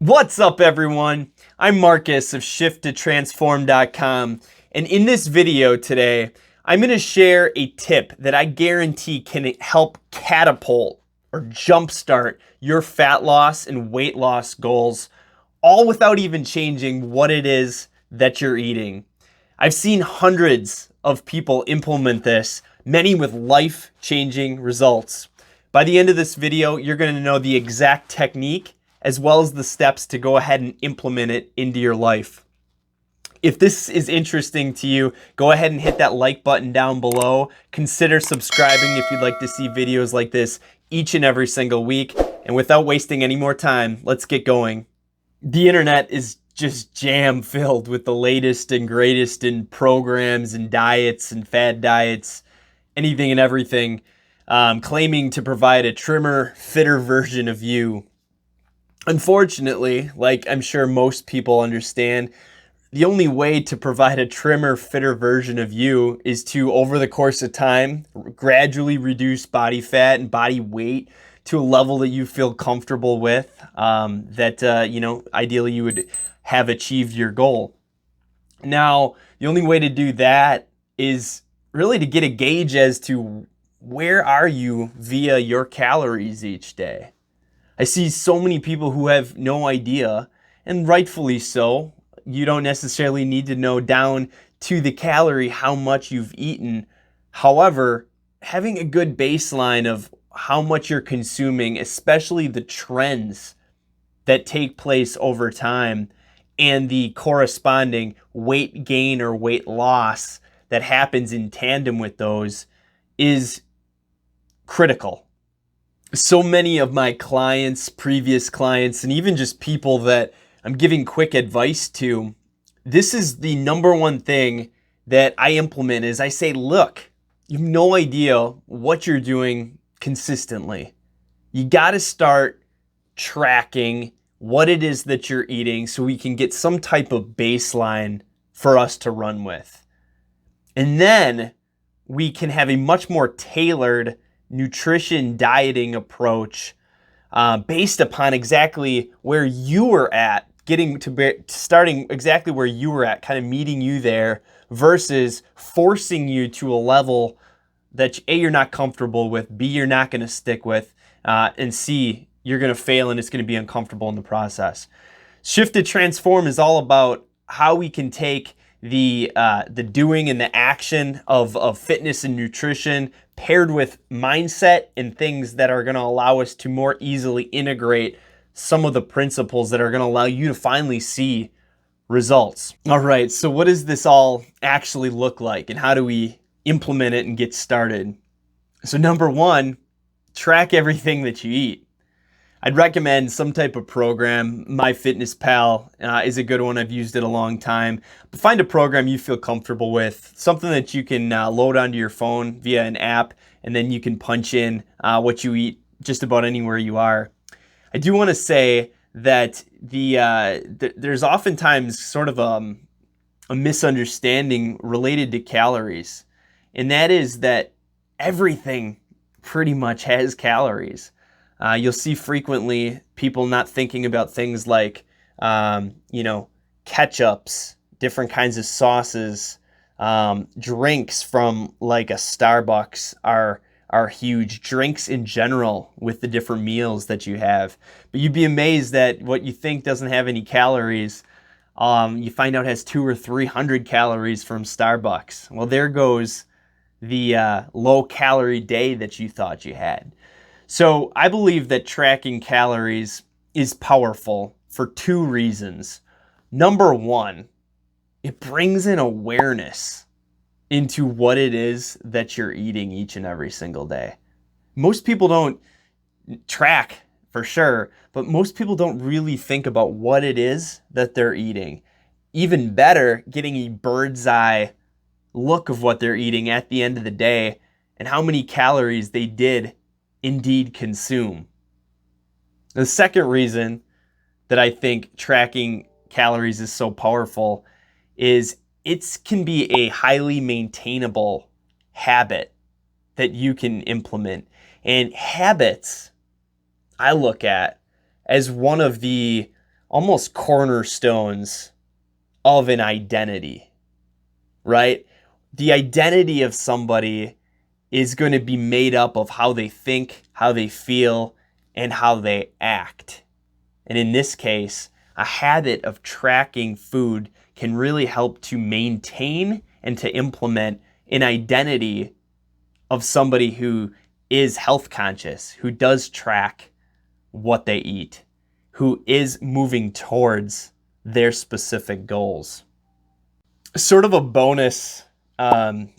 What's up, everyone? I'm Marcus of shifttotransform.com, and in this video today, I'm going to share a tip that I guarantee can help catapult or jumpstart your fat loss and weight loss goals, all without even changing what it is that you're eating. I've seen hundreds of people implement this, many with life-changing results. By the end of this video, you're going to know the exact technique as well as the steps to go ahead and implement it into your life. If this is interesting to you, go ahead and hit that like button down below. Consider subscribing if you'd like to see videos like this each and every single week. And without wasting any more time, let's get going. The internet is just jam filled with the latest and greatest in programs and diets and fad diets, anything and everything, claiming to provide a trimmer, fitter version of you. Unfortunately, like I'm sure most people understand, the only way to provide a trimmer, fitter version of you is to, over the course of time, gradually reduce body fat and body weight to a level that you feel comfortable with, ideally you would have achieved your goal. Now, the only way to do that is really to get a gauge as to where are you via your calories each day. I see so many people who have no idea, and rightfully so. You don't necessarily need to know down to the calorie how much you've eaten. However, having a good baseline of how much you're consuming, especially the trends that take place over time and the corresponding weight gain or weight loss that happens in tandem with those, is critical. So many of my clients, previous clients, and even just people that I'm giving quick advice to, this is the number one thing that I implement is I say, look, you have no idea what you're doing consistently. You got to start tracking what it is that you're eating so we can get some type of baseline for us to run with. And then we can have a much more tailored nutrition dieting approach based upon exactly where you were at, starting exactly where you were at, kind of meeting you there, versus forcing you to a level that A, you're not comfortable with, B, you're not going to stick with, and C, you're going to fail and it's going to be uncomfortable in the process. Shift to Transform is all about how we can take the doing and the action of fitness and nutrition paired with mindset and things that are going to allow us to more easily integrate some of the principles that are going to allow you to finally see results. All right, so what does this all actually look like and how do we implement it and get started? So number one, track everything that you eat. I'd recommend some type of program. MyFitnessPal is a good one. I've used it a long time. But find a program you feel comfortable with, something that you can load onto your phone via an app, and then you can punch in what you eat just about anywhere you are. I do want to say that there's oftentimes sort of a misunderstanding related to calories, and that is that everything pretty much has calories. You'll see frequently people not thinking about things like, ketchups, different kinds of sauces, drinks from like a Starbucks are huge. Drinks in general with the different meals that you have. But you'd be amazed that what you think doesn't have any calories, you find out has 200 or 300 calories from Starbucks. Well, there goes the low calorie day that you thought you had. So I believe that tracking calories is powerful for two reasons. Number one, it brings in awareness into what it is that you're eating each and every single day. Most people don't track for sure, but most people don't really think about what it is that they're eating. Even better, getting a bird's eye look of what they're eating at the end of the day and how many calories they did indeed consume. The second reason that I think tracking calories is so powerful is it can be a highly maintainable habit that you can implement. And habits, I look at as one of the almost cornerstones of an identity, right? The identity of somebody is going to be made up of how they think, how they feel, and how they act. And in this case, a habit of tracking food can really help to maintain and to implement an identity of somebody who is health conscious, who does track what they eat, who is moving towards their specific goals. Sort of a bonus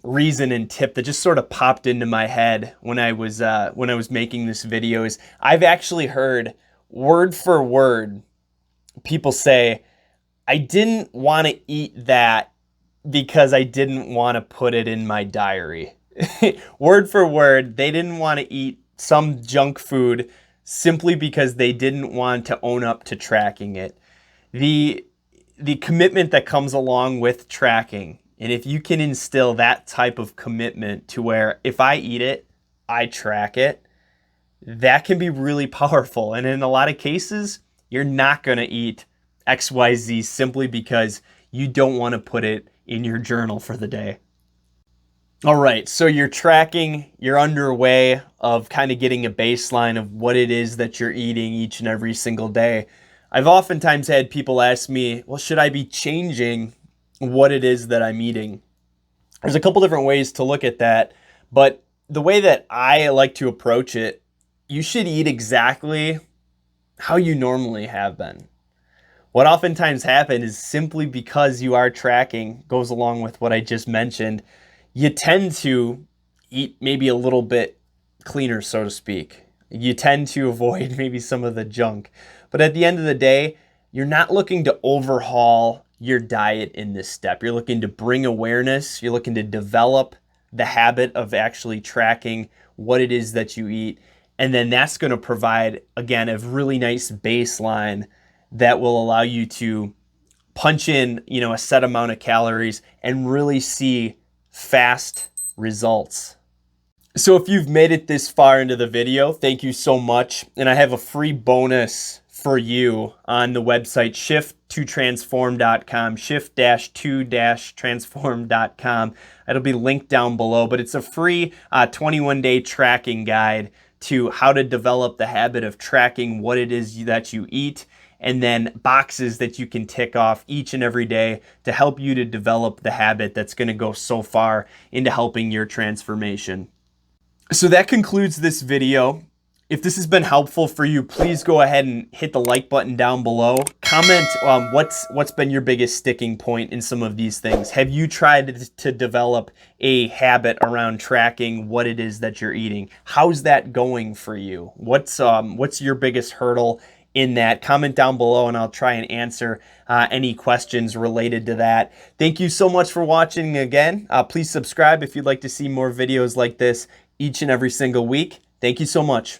reason and tip that just sort of popped into my head when I was making this video is I've actually heard word for word people say, I didn't want to eat that because I didn't want to put it in my diary. Word for word, they didn't want to eat some junk food simply because they didn't want to own up to tracking it. The commitment that comes along with tracking, and if you can instill that type of commitment to where if I eat it, I track it, that can be really powerful. And in a lot of cases, you're not going to eat XYZ simply because you don't want to put it in your journal for the day. All right, so you're tracking, you're underway of kind of getting a baseline of what it is that you're eating each and every single day. I've oftentimes had people ask me, well, should I be changing what it is that I'm eating? There's a couple different ways to look at that, but the way that I like to approach it, you should eat exactly how you normally have been. What oftentimes happens is simply because you are tracking, goes along with what I just mentioned, you tend to eat maybe a little bit cleaner, so to speak. You tend to avoid maybe some of the junk. But at the end of the day, you're not looking to overhaul your diet in this step. You're looking to bring awareness. You're looking to develop the habit of actually tracking what it is that you eat. And then that's going to provide, again, a really nice baseline that will allow you to punch in, a set amount of calories and really see fast results. So if you've made it this far into the video, thank you so much. And I have a free bonus for you on the website shift2transform.com, shift-2-transform.com. It'll be linked down below, but it's a free 21-day tracking guide to how to develop the habit of tracking what it is that you eat, and then boxes that you can tick off each and every day to help you to develop the habit that's going to go so far into helping your transformation. So that concludes this video. If this has been helpful for you, please go ahead and hit the like button down below. Comment what's been your biggest sticking point in some of these things. Have you tried to develop a habit around tracking what it is that you're eating? How's that going for you? What's your biggest hurdle in that? Comment down below and I'll try and answer any questions related to that. Thank you so much for watching again. Please subscribe if you'd like to see more videos like this each and every single week. Thank you so much.